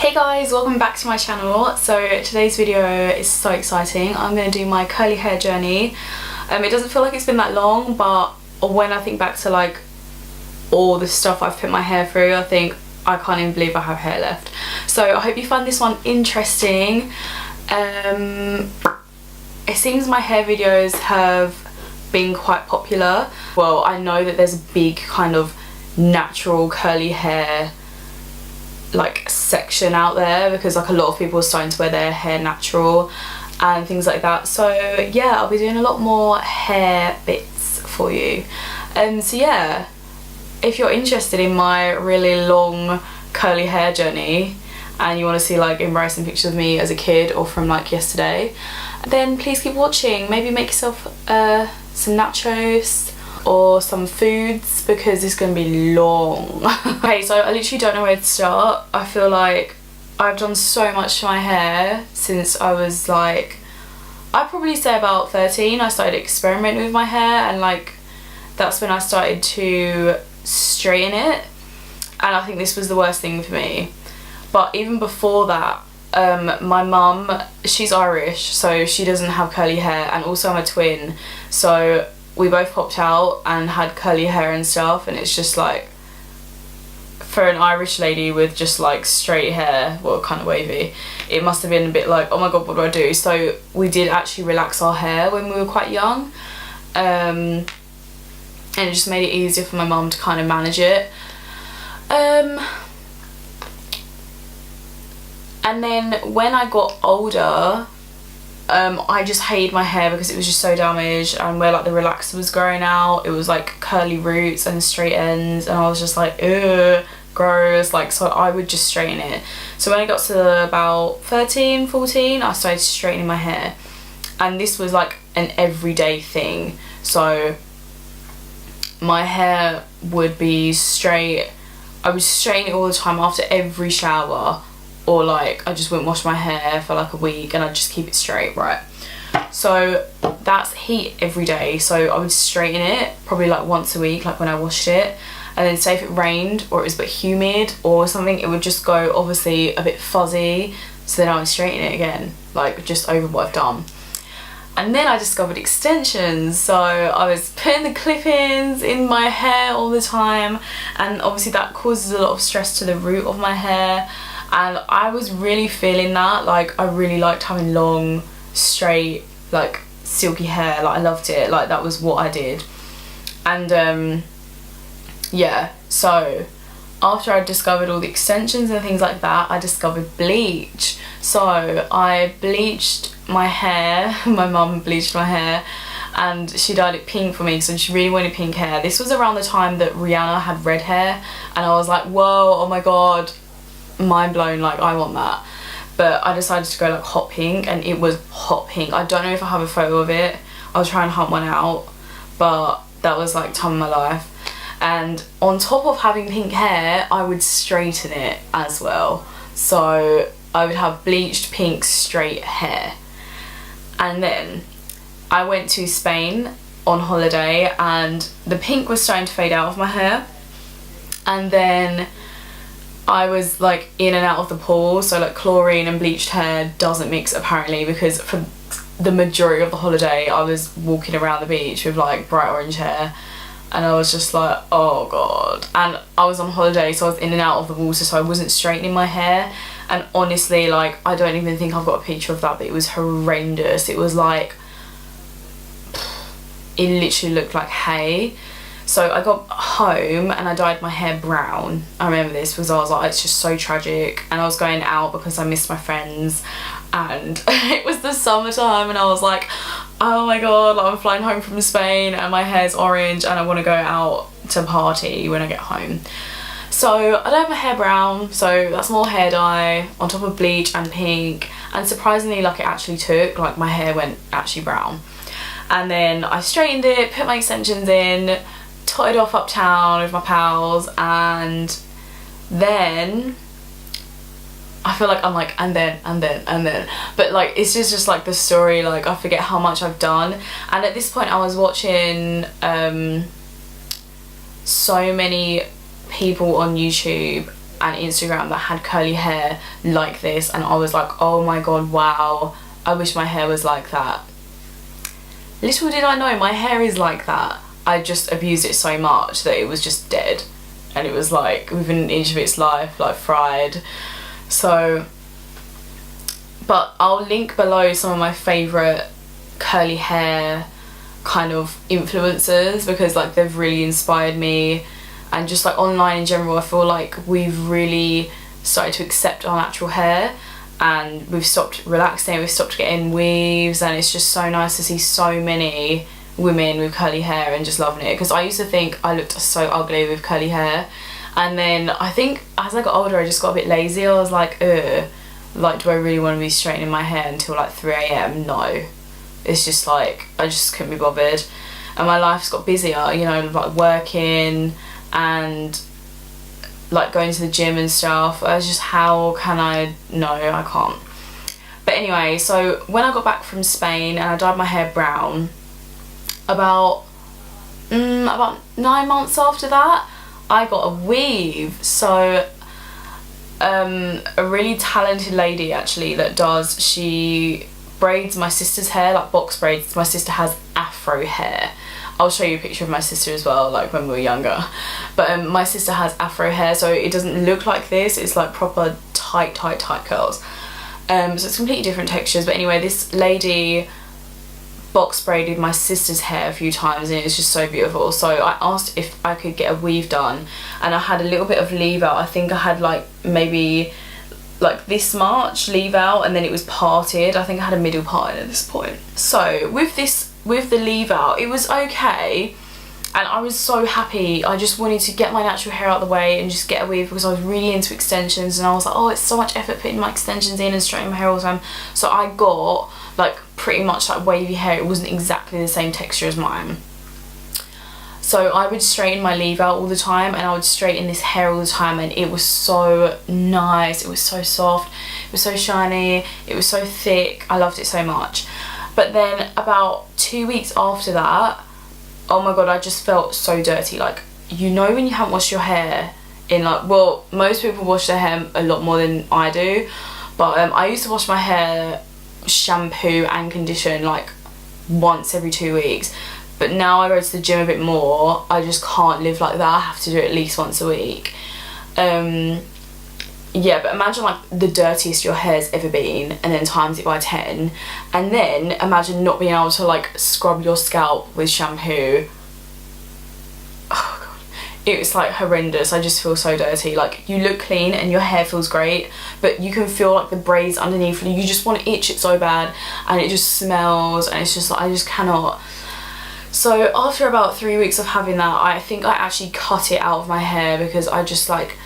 Hey guys, welcome back to my channel. So today's video is so exciting. I'm going to do my curly hair journey. It doesn't feel like it's been that long, but when I think back to like all the stuff I've put my hair through, I think I can't even believe I have hair left. So I hope you find this one interesting. It seems my hair videos have been quite popular. Well, I know that there's a big kind of natural curly hair like section out there because like a lot of people are starting to wear their hair natural and things like that. So yeah, I'll be doing a lot more hair bits for you. So yeah, if you're interested in my really long curly hair journey and you want to see like embarrassing pictures of me as a kid or from like yesterday, then please keep watching. Maybe make yourself some nachos or some foods because it's gonna be long. Okay, so I literally don't know where to start. I feel like I've done so much to my hair since I was like, I'd probably say about 13. I started experimenting with my hair and like that's when I started to straighten it, and I think this was the worst thing for me. But even before that, my mum, she's Irish, so she doesn't have curly hair, and also I'm a twin, so we both popped out and had curly hair and stuff, and it's just like, for an Irish lady with just like straight hair, well kind of wavy, it must have been a bit like, oh my god, what do I do? So we did actually relax our hair when we were quite young, and it just made it easier for my mum to kind of manage it. And then when I got older, I just hated my hair because it was just so damaged, and where like the relaxer was growing out, it was like curly roots and straight ends, and I was just like, ugh, gross. Like, so I would just straighten it. So when I got to about 13, 14, I started straightening my hair, and this was like an everyday thing. So my hair would be straight. I would straighten it all the time after every shower, or like I just wouldn't wash my hair for like a week and I'd just keep it straight, right? So that's heat every day, so I would straighten it probably like once a week, like when I washed it, and then say if it rained or it was a bit humid or something, it would just go obviously a bit fuzzy, so then I would straighten it again, like just over what I've done. And then I discovered extensions, so I was putting the clip-ins in my hair all the time, and obviously that causes a lot of stress to the root of my hair. And I was really feeling that, like I really liked having long, straight, like silky hair, like I loved it, like that was what I did. And yeah, so after I discovered all the extensions and things like that, I discovered bleach. So I bleached my hair, my mum bleached my hair, and she dyed it pink for me because she really wanted pink hair. This was around the time that Rihanna had red hair, and I was like, whoa, oh my god, mind blown, like I want that. But I decided to go like hot pink, and it was hot pink. I don't know if I have a photo of it. I'll try and hunt one out, but that was like time of my life. And on top of having pink hair, I would straighten it as well. So I would have bleached pink straight hair. And then I went to Spain on holiday, and the pink was starting to fade out of my hair, and then I was like in and out of the pool, so like chlorine and bleached hair doesn't mix apparently, because for the majority of the holiday I was walking around the beach with like bright orange hair, and I was just like, oh god. And I was on holiday, so I was in and out of the water, so I wasn't straightening my hair, and honestly, like I don't even think I've got a picture of that, but it was horrendous. It was like, it literally looked like hay. So I got home and I dyed my hair brown. I remember this because I was like, it's just so tragic. And I was going out because I missed my friends, and it was the summertime, and I was like, oh my god, like I'm flying home from Spain and my hair's orange and I want to go out to party when I get home. So I dyed my hair brown, so that's more hair dye on top of bleach and pink, and surprisingly, like it actually took, like my hair went actually brown. And then I straightened it, put my extensions in, totted off uptown with my pals, and then I feel like I'm like, and then, but like it's just like the story, like I forget how much I've done. And at this point I was watching so many people on YouTube and Instagram that had curly hair like this, and I was like, oh my god, wow, I wish my hair was like that. Little did I know, my hair is like that. I just abused it so much that it was just dead, and it was like within an inch of its life, like fried. So, but I'll link below some of my favourite curly hair kind of influencers, because like they've really inspired me, and just like online in general, I feel like we've really started to accept our natural hair, and we've stopped relaxing, we've stopped getting weaves, and it's just so nice to see so many women with curly hair and just loving it, because I used to think I looked so ugly with curly hair, and then I think as I got older I just got a bit lazy. I was like, ugh, like do I really want to be straightening my hair until like 3 AM? No. It's just like, I just couldn't be bothered, and my life's got busier, you know, like working and like going to the gym and stuff. I was just, how can I? No, I can't. But anyway, so when I got back from Spain and I dyed my hair brown, about 9 months after that, I got a weave. So a really talented lady actually that does, she braids my sister's hair, like box braids. My sister has afro hair. I'll show you a picture of my sister as well, like when we were younger. But my sister has afro hair, so it doesn't look like this. It's like proper tight curls. So it's completely different textures. But anyway, this lady box braided my sister's hair a few times, and it's just so beautiful. So I asked if I could get a weave done, and I had a little bit of leave out. I think I had like maybe like this much leave out, and then it was parted. I think I had a middle part at this point. So with the leave out, it was okay, and I was so happy. I just wanted to get my natural hair out of the way and just get a weave, because I was really into extensions, and I was like, oh, it's so much effort putting my extensions in and straightening my hair all the time. So I got like pretty much like wavy hair. It wasn't exactly the same texture as mine. So I would straighten my leave out all the time, and I would straighten this hair all the time, and it was so nice. It was so soft, it was so shiny, it was so thick. I loved it so much. But then about 2 weeks after that, oh my god, I just felt so dirty. Like, you know when you haven't washed your hair in like, well, most people wash their hair a lot more than I do, but I used to wash my hair, shampoo and condition like once every 2 weeks. But now I go to the gym a bit more, I just can't live like that. I have to do it at least once a week. Yeah, but imagine like the dirtiest your hair's ever been, and then times it by 10, and then imagine not being able to like scrub your scalp with shampoo. Oh god, it was like horrendous. I just feel so dirty. Like, you look clean and your hair feels great, but you can feel like the braids underneath, and you just want to itch it so bad, and it just smells, and it's just like, I just cannot. So after about 3 weeks of having that, I think I actually cut it out of my hair, because I just like,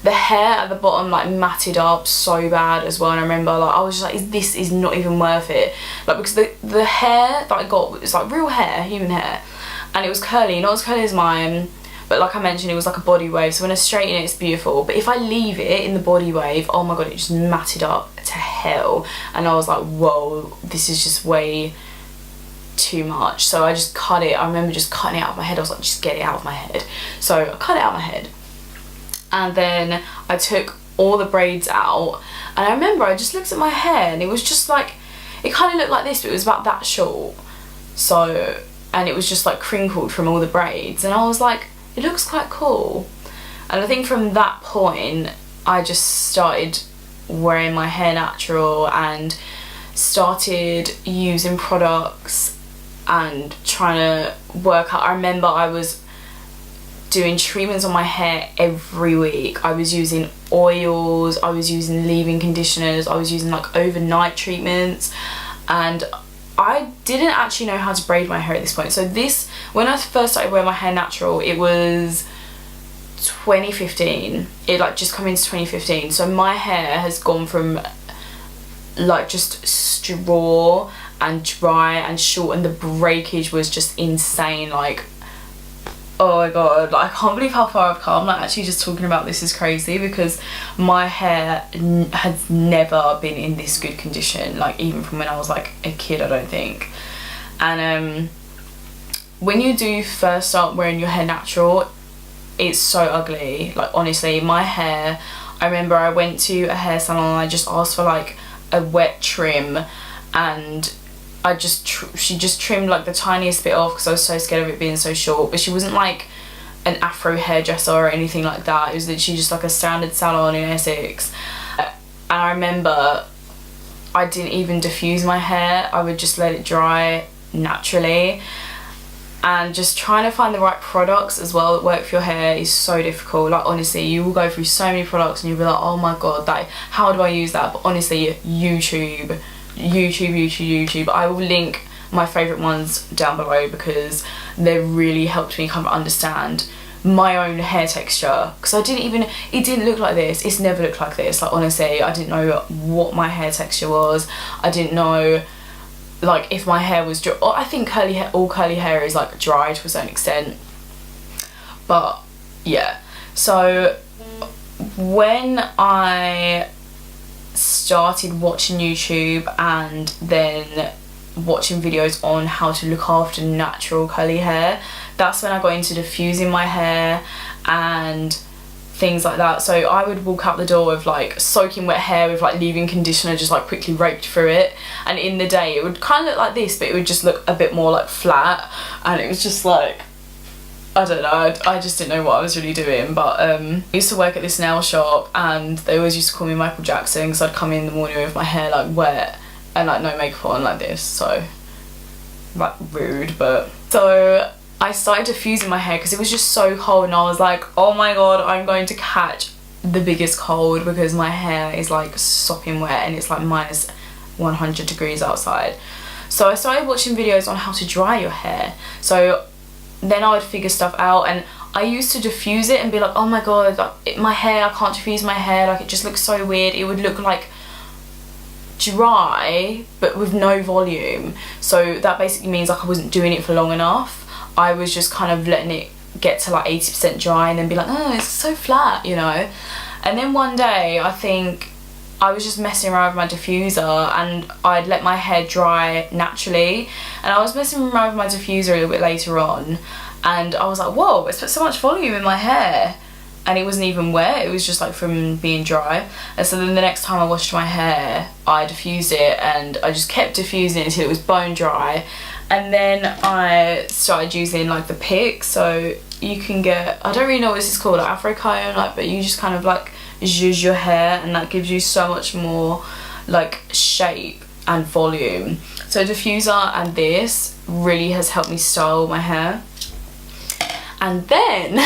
the hair at the bottom like matted up so bad as well. And I remember like, I was just like, this is not even worth it, like, because the hair that I got was like real hair, human hair, and it was curly, not as curly as mine, but like I mentioned, it was like a body wave. So when I straighten it, it's beautiful, but if I leave it in the body wave, oh my god, it just matted up to hell. And I was like, whoa, this is just way too much. So I just cut it. I remember just cutting it out of my head. I was like, just get it out of my head. So I cut it out of my head, and then I took all the braids out, and I remember I just looked at my hair, and it was just like, it kind of looked like this, but it was about that short. So, and it was just like crinkled from all the braids, and I was like, it looks quite cool. And I think from that point I just started wearing my hair natural and started using products and trying to work out. I remember I was doing treatments on my hair every week. I was using oils, I was using leave-in conditioners, I was using like overnight treatments, and I didn't actually know how to braid my hair at this point. So this, when I first started wearing my hair natural, it was 2015. It like just come into 2015. So my hair has gone from like just straw and dry and short, and the breakage was just insane. Like, oh my god, like, I can't believe how far I've come. Like, actually just talking about this is crazy, because my hair has never been in this good condition, like even from when I was like a kid, I don't think. And when you do first start wearing your hair natural, it's so ugly. Like, honestly, my hair, I remember I went to a hair salon and I just asked for like a wet trim, and she just trimmed like the tiniest bit off because I was so scared of it being so short. But she wasn't like an afro hairdresser or anything like that. It was literally just like a standard salon in Essex. And I remember I didn't even diffuse my hair. I would just let it dry naturally. And just trying to find the right products as well that work for your hair is so difficult. Like honestly, you will go through so many products and you'll be like, oh my god, like how do I use that? But honestly, YouTube. I will link my favourite ones down below because they really helped me kind of understand my own hair texture, because it didn't look like this. It's never looked like this. Like honestly, I didn't know what my hair texture was. I didn't know like if my hair was dry. I think all curly hair is like dry to a certain extent. But yeah, so when I started watching YouTube and then watching videos on how to look after natural curly hair, that's when I got into diffusing my hair and things like that. So I would walk out the door with like soaking wet hair with like leave-in conditioner, just like quickly raked through it, and in the day it would kind of look like this, but it would just look a bit more like flat, and it was just like, I don't know, I just didn't know what I was really doing. But I used to work at this nail shop and they always used to call me Michael Jackson because I'd come in the morning with my hair like wet and like no makeup on like this, so like rude. But so I started diffusing my hair because it was just so cold and I was like, oh my god, I'm going to catch the biggest cold because my hair is like sopping wet and it's like minus 100 degrees outside. So I started watching videos on how to dry your hair. So then I would figure stuff out, and I used to diffuse it and be like, oh my god, like, my hair, I can't diffuse my hair, like it just looks so weird. It would look like dry but with no volume. So that basically means like I wasn't doing it for long enough. I was just kind of letting it get to like 80% dry and then be like, oh, it's so flat, you know. And then one day I think I was just messing around with my diffuser and I'd let my hair dry naturally, and I was messing around with my diffuser a little bit later on and I was like, whoa, it's put so much volume in my hair, and it wasn't even wet, it was just like from being dry. And so then the next time I washed my hair I diffused it and I just kept diffusing it until it was bone dry, and then I started using like the pick. So you can get, I don't really know what this is called, like afro comb, like, but you just kind of like zhuzh your hair and that gives you so much more like shape and volume. So diffuser and this really has helped me style my hair. And then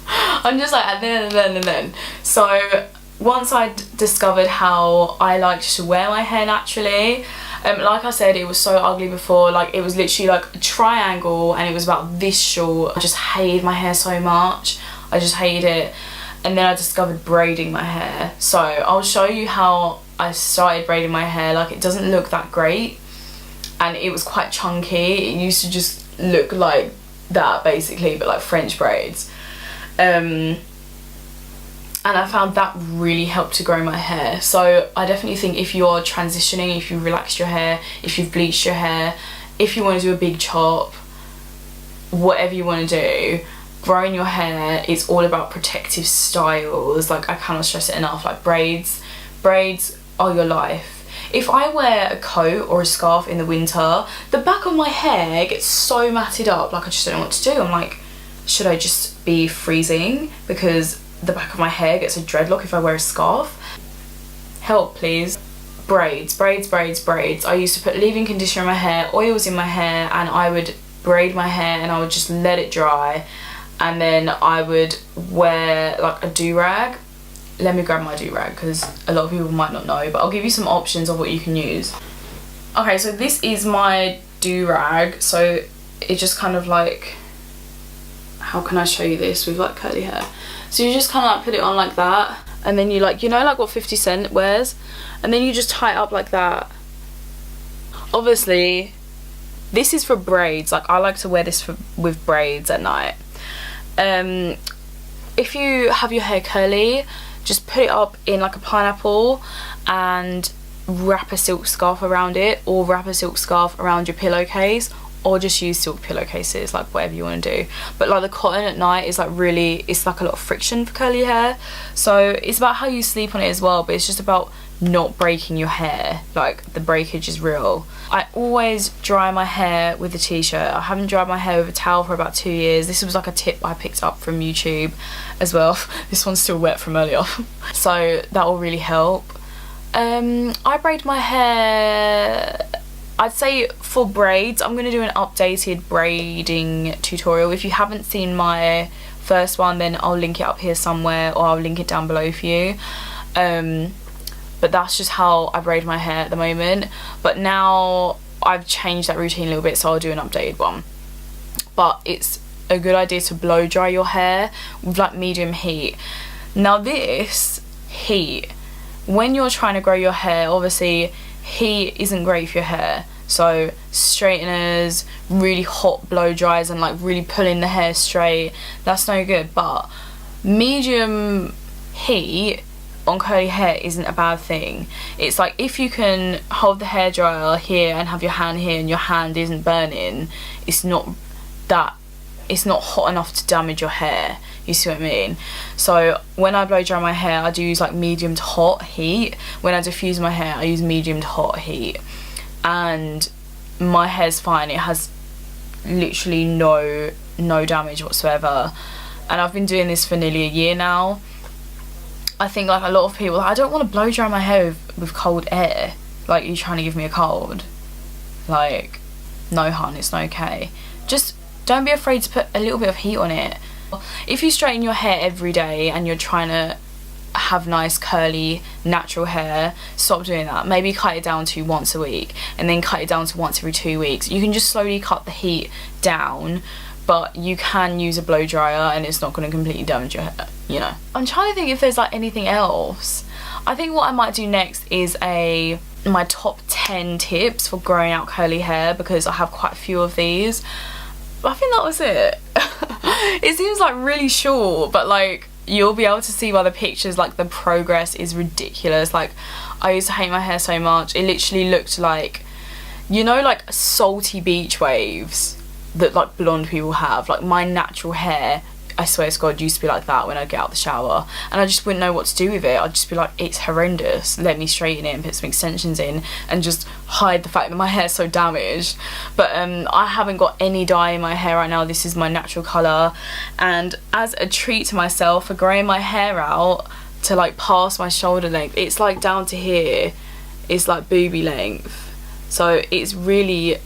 I'm just like, and then so once I discovered how I liked to wear my hair naturally, like I said, it was so ugly before. Like it was literally like a triangle and it was about this short. I just hated my hair so much, I just hated it. And then I discovered braiding my hair. So I'll show you how I started braiding my hair. Like it doesn't look that great and it was quite chunky. It used to just look like that basically, but like French braids. And I found that really helped to grow my hair. So I definitely think if you're transitioning, if you've relaxed your hair, if you've bleached your hair, if you want to do a big chop, whatever you want to do, growing your hair is all about protective styles. Like I cannot stress it enough. Like braids are your life. If I wear a coat or a scarf in the winter, the back of my hair gets so matted up, like I just don't know what to do. I'm like, should I just be freezing because the back of my hair gets a dreadlock if I wear a scarf? Help please. Braids. I used to put leave-in conditioner in my hair, oils in my hair, and I would braid my hair and I would just let it dry, and then I would wear like a do-rag. Let me grab my do-rag because a lot of people might not know, but I'll give you some options of what you can use. Okay, so this is my do-rag. So it just kind of like, how can I show you this with like curly hair? So you just kind of like put it on like that, and then you like, you know like what 50 Cent wears, and then you just tie it up like that. Obviously this is for braids. Like I like to wear this with braids at night. If you have your hair curly, just put it up in like a pineapple and wrap a silk scarf around it, or wrap a silk scarf around your pillowcase, or just use silk pillowcases, like whatever you want to do. But like the cotton at night is like really, it's like a lot of friction for curly hair, so it's about how you sleep on it as well, but it's just about not breaking your hair. Like the breakage is real. I always dry my hair with a t-shirt. I haven't dried my hair with a towel for about 2 years. This was like a tip I picked up from YouTube as well. This one's still wet from earlier. So that will really help. I braid my hair, I'd say for braids, I'm going to do an updated braiding tutorial. If you haven't seen my first one, then I'll link it up here somewhere, or I'll link it down below for you. But that's just how I braid my hair at the moment. But now I've changed that routine a little bit, so I'll do an updated one. But it's a good idea to blow dry your hair with like medium heat. Now this heat, when you're trying to grow your hair, obviously heat isn't great for your hair. So straighteners, really hot blow dries and like really pulling the hair straight, that's no good. But medium heat on curly hair isn't a bad thing. It's like if you can hold the hairdryer here and have your hand here and your hand isn't burning, it's not hot enough to damage your hair. You see what I mean? So when I blow dry my hair, I do use like medium to hot heat. When I diffuse my hair, I use medium to hot heat, and my hair's fine. It has literally no damage whatsoever, and I've been doing this for nearly a year now. I think like a lot of people, I don't want to blow dry my hair with cold air. Like, you're trying to give me a cold. Like, no hun, it's not okay. Just don't be afraid to put a little bit of heat on it. If you straighten your hair every day and you're trying to have nice curly natural hair, stop doing that. Maybe cut it down to once a week, and then cut it down to once every 2 weeks. You can just slowly cut the heat down, but you can use a blow dryer and it's not going to completely damage your hair, you know. I'm trying to think if there's like anything else. I think what I might do next is my top 10 tips for growing out curly hair, because I have quite a few of these. I think that was it. It seems like really short, but like you'll be able to see by the pictures, like the progress is ridiculous. Like, I used to hate my hair so much. It literally looked like, you know, like salty beach waves that like blonde people have. Like, my natural hair, I swear to God, used to be like that when I'd get out the shower, and I just wouldn't know what to do with it. I'd just be like, it's horrendous, let me straighten it and put some extensions in and just hide the fact that my hair's so damaged. But I haven't got any dye in my hair right now. This is my natural colour, and as a treat to myself for growing my hair out to like past my shoulder length, it's like down to here, it's like boobie length, so it's really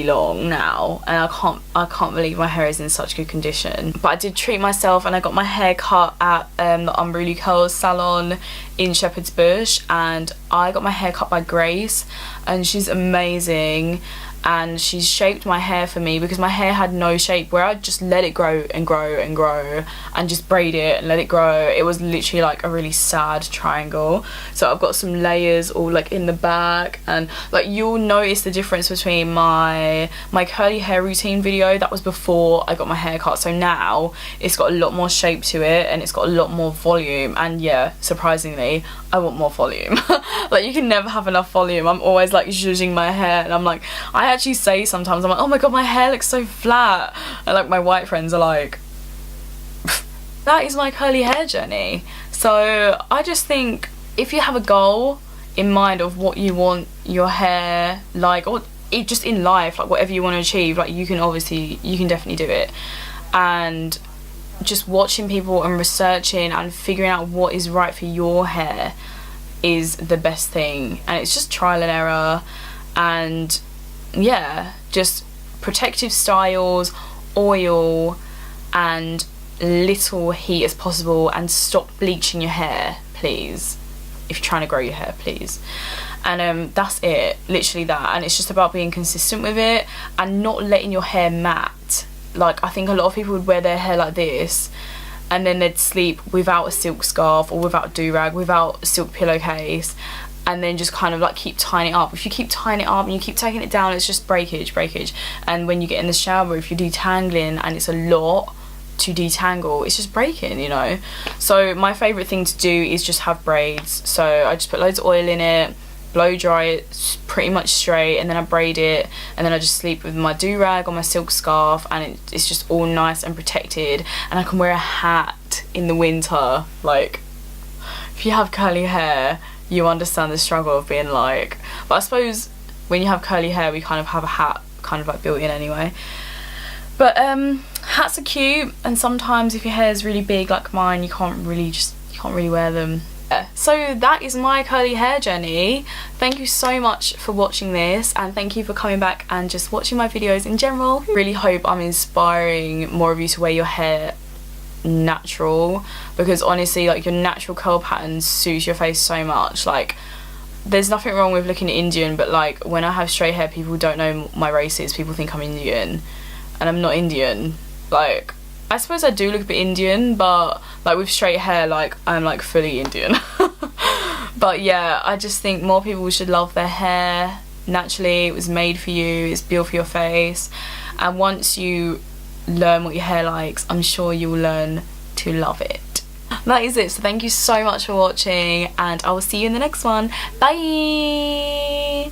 long now, and I can't believe my hair is in such good condition. But I did treat myself, and I got my hair cut at the Unruly Curls salon in Shepherd's Bush, and I got my hair cut by Grace, and she's amazing. And she's shaped my hair for me, because my hair had no shape, where I'd just let it grow and grow and grow and just braid it and let it grow. It was literally like a really sad triangle. So I've got some layers all like in the back, and like you'll notice the difference between my curly hair routine video. That was before I got my hair cut, so now it's got a lot more shape to it and it's got a lot more volume. And yeah, surprisingly, I want more volume. Like, you can never have enough volume. I'm always like zhuzhing my hair, and I'm like, I actually say sometimes, I'm like, oh my god, my hair looks so flat, and like my white friends are like, that is my curly hair journey. So I just think if you have a goal in mind of what you want your hair like, or just in life, like whatever you want to achieve, like you can definitely do it. And just watching people and researching and figuring out what is right for your hair is the best thing. And it's just trial and error, and yeah, just protective styles, oil, and little heat as possible, and stop bleaching your hair, please, if you're trying to grow your hair, please. And that's it, literally that. And it's just about being consistent with it and not letting your hair mat. Like, I think a lot of people would wear their hair like this, and then they'd sleep without a silk scarf or without a do-rag, without a silk pillowcase, and then just kind of like keep tying it up. If you keep tying it up and you keep taking it down, it's just breakage. And when you get in the shower, if you're detangling and it's a lot to detangle, it's just breaking, you know. So my favourite thing to do is just have braids. So I just put loads of oil in it, blow dry it pretty much straight, and then I braid it, and then I just sleep with my do-rag or my silk scarf, and it's just all nice and protected, and I can wear a hat in the winter. Like, if you have curly hair, you understand the struggle of being like, but I suppose when you have curly hair, we kind of have a hat kind of like built in anyway. But hats are cute, and sometimes if your hair is really big like mine, you can't really wear them. So that is my curly hair journey. Thank you so much for watching this, and thank you for coming back and just watching my videos in general. Really hope I'm inspiring more of you to wear your hair natural, because honestly, like, your natural curl pattern suits your face so much. Like, there's nothing wrong with looking Indian, but like, when I have straight hair, people don't know my race is. People think I'm Indian, and I'm not Indian. Like, I suppose I do look a bit Indian, but like with straight hair, like, I'm like fully Indian. But yeah, I just think more people should love their hair naturally. It was made for you, it's built for your face, and once you learn what your hair likes, I'm sure you will learn to love it. That is it. So thank you so much for watching, and I will see you in the next one. Bye.